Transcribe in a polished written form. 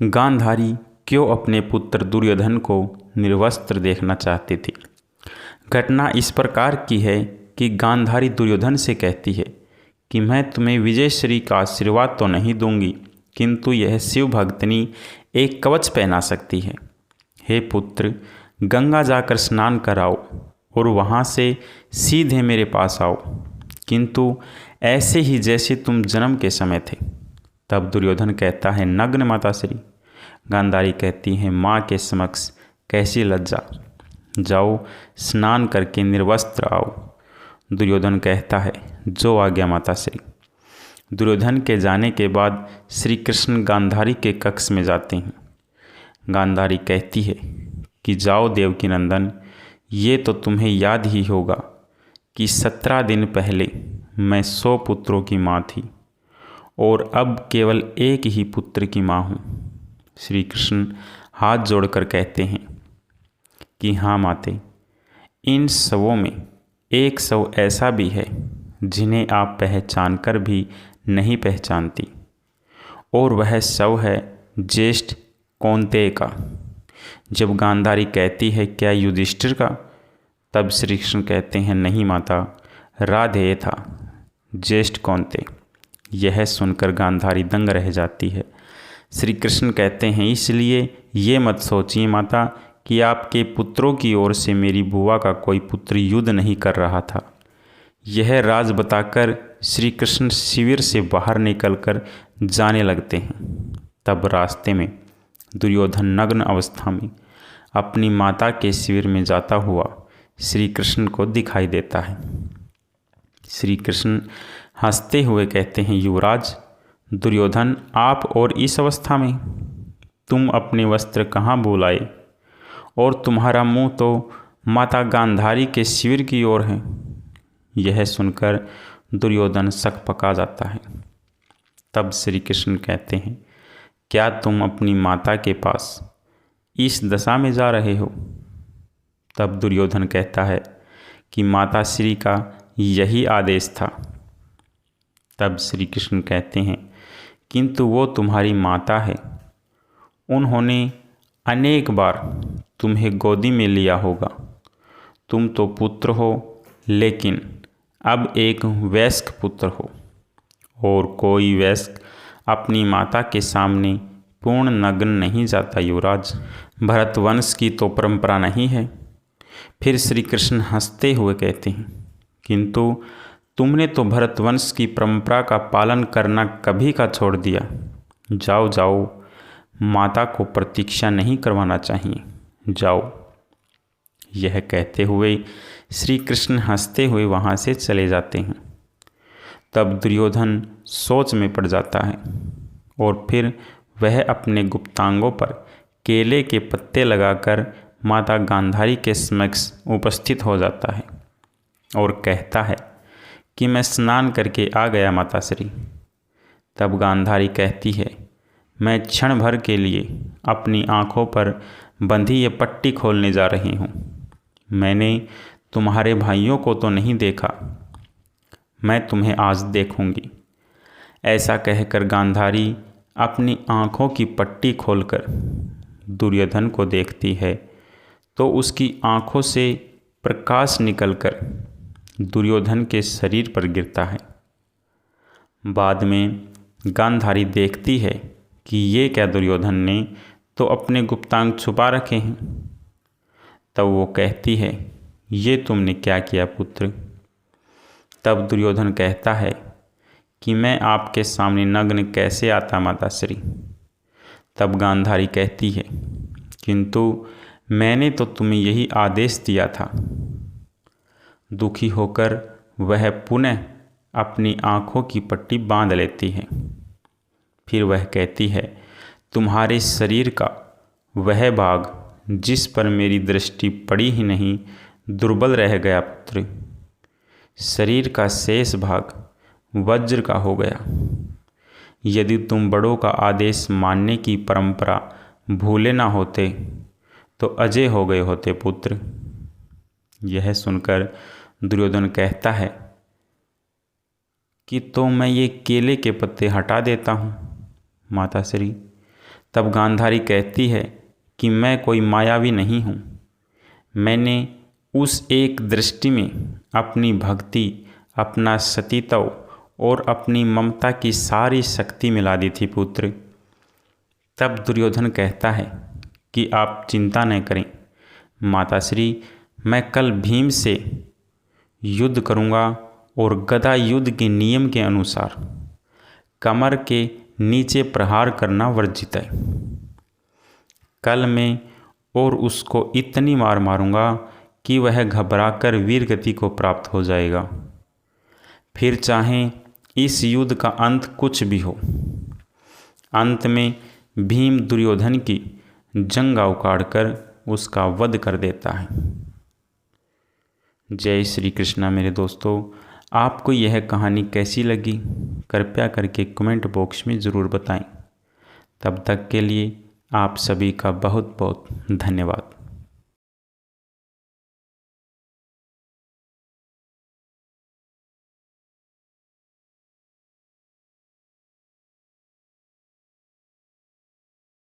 गांधारी क्यों अपने पुत्र दुर्योधन को निर्वस्त्र देखना चाहती थी। घटना इस प्रकार की है कि गांधारी दुर्योधन से कहती है कि मैं तुम्हें विजयश्री का आशीर्वाद तो नहीं दूंगी, किंतु यह शिव भक्तनी एक कवच पहना सकती है। हे पुत्र, गंगा जाकर स्नान कराओ और वहाँ से सीधे मेरे पास आओ, किंतु ऐसे ही जैसे तुम जन्म के समय थे। तब दुर्योधन कहता है, नग्न माताश्री। गांधारी कहती है, माँ के समक्ष कैसी लज्जा, जाओ स्नान करके निर्वस्त्र आओ। दुर्योधन कहता है, जो आज्ञा माताश्री। दुर्योधन के जाने के बाद श्री कृष्ण गांधारी के कक्ष में जाते हैं। गांधारी कहती है कि जाओ देवकी नंदन, ये तो तुम्हें याद ही होगा कि 17 दिन पहले मैं 100 पुत्रों की माँ थी और अब केवल एक ही पुत्र की माँ हूँ। श्री कृष्ण हाथ जोड़कर कहते हैं कि हाँ माते, इन सबों में 100 ऐसा भी है जिन्हें आप पहचान कर भी नहीं पहचानती, और वह 100 है ज्येष्ठ कौन्तेय का। जब गांधारी कहती है, क्या युधिष्ठिर का? तब श्री कृष्ण कहते हैं, नहीं माता, राधेय था, ज्येष्ठ कौन्तेय। यह सुनकर गांधारी दंग रह जाती है। श्री कृष्ण कहते हैं, इसलिए ये मत सोचिए माता कि आपके पुत्रों की ओर से मेरी बुआ का कोई पुत्र युद्ध नहीं कर रहा था। यह राज बताकर श्री कृष्ण शिविर से बाहर निकलकर जाने लगते हैं। तब रास्ते में दुर्योधन नग्न अवस्था में अपनी माता के शिविर में जाता हुआ श्री कृष्ण को दिखाई देता है। श्री कृष्ण हंसते हुए कहते हैं, युवराज दुर्योधन, आप और इस अवस्था में? तुम अपने वस्त्र कहाँ भूल आए? और तुम्हारा मुंह तो माता गांधारी के शिविर की ओर है। यह सुनकर दुर्योधन सकपका जाता है। तब श्री कृष्ण कहते हैं, क्या तुम अपनी माता के पास इस दशा में जा रहे हो? तब दुर्योधन कहता है कि माता श्री का यही आदेश था। तब श्री कृष्ण कहते हैं, किंतु वो तुम्हारी माता है, उन्होंने अनेक बार तुम्हें गोदी में लिया होगा। तुम तो पुत्र हो, लेकिन अब एक वयस्क पुत्र हो, और कोई वयस्क अपनी माता के सामने पूर्ण नग्न नहीं जाता युवराज। भरतवंश की तो परंपरा नहीं है। फिर श्री कृष्ण हंसते हुए कहते हैं, किंतु तुमने तो भरतवंश की परंपरा का पालन करना कभी का छोड़ दिया। जाओ जाओ, माता को प्रतीक्षा नहीं करवाना चाहिए, जाओ। यह कहते हुए श्री कृष्ण हंसते हुए वहाँ से चले जाते हैं। तब दुर्योधन सोच में पड़ जाता है और फिर वह अपने गुप्तांगों पर केले के पत्ते लगाकर माता गांधारी के समक्ष उपस्थित हो जाता है और कहता है कि मैं स्नान करके आ गया माताश्री। तब गांधारी कहती है, मैं क्षण भर के लिए अपनी आँखों पर बंधी ये पट्टी खोलने जा रही हूँ। मैंने तुम्हारे भाइयों को तो नहीं देखा, मैं तुम्हें आज देखूंगी। ऐसा कहकर गांधारी अपनी आँखों की पट्टी खोलकर दुर्योधन को देखती है तो उसकी आँखों से प्रकाश निकलकर दुर्योधन के शरीर पर गिरता है। बाद में गांधारी देखती है कि ये क्या, दुर्योधन ने तो अपने गुप्तांग छुपा रखे हैं। तब वो कहती है, ये तुमने क्या किया पुत्र? तब दुर्योधन कहता है कि मैं आपके सामने नग्न कैसे आता माताश्री। तब गांधारी कहती है, किंतु मैंने तो तुम्हें यही आदेश दिया था। दुखी होकर वह पुनः अपनी आँखों की पट्टी बांध लेती है। फिर वह कहती है, तुम्हारे शरीर का वह भाग जिस पर मेरी दृष्टि पड़ी ही नहीं, दुर्बल रह गया पुत्र। शरीर का शेष भाग वज्र का हो गया। यदि तुम बड़ों का आदेश मानने की परंपरा भूले ना होते तो अजय हो गए होते पुत्र। यह सुनकर दुर्योधन कहता है कि तो मैं ये केले के पत्ते हटा देता हूँ माताश्री। तब गांधारी कहती है कि मैं कोई मायावी नहीं हूँ। मैंने उस एक दृष्टि में अपनी भक्ति, अपना सतीत्व और अपनी ममता की सारी शक्ति मिला दी थी पुत्र। तब दुर्योधन कहता है कि आप चिंता न करें माताश्री, मैं कल भीम से युद्ध करूंगा और गदा युद्ध के नियम के अनुसार कमर के नीचे प्रहार करना वर्जित है। कल मैं और उसको इतनी मार मारूंगा कि वह घबराकर वीर गति को प्राप्त हो जाएगा। फिर चाहे इस युद्ध का अंत कुछ भी हो, अंत में भीम दुर्योधन की जंगा उखाड़कर उसका वध कर देता है। जय श्री कृष्णा मेरे दोस्तों, आपको यह कहानी कैसी लगी कृपया करके कमेंट बॉक्स में ज़रूर बताएं। तब तक के लिए आप सभी का बहुत बहुत धन्यवाद।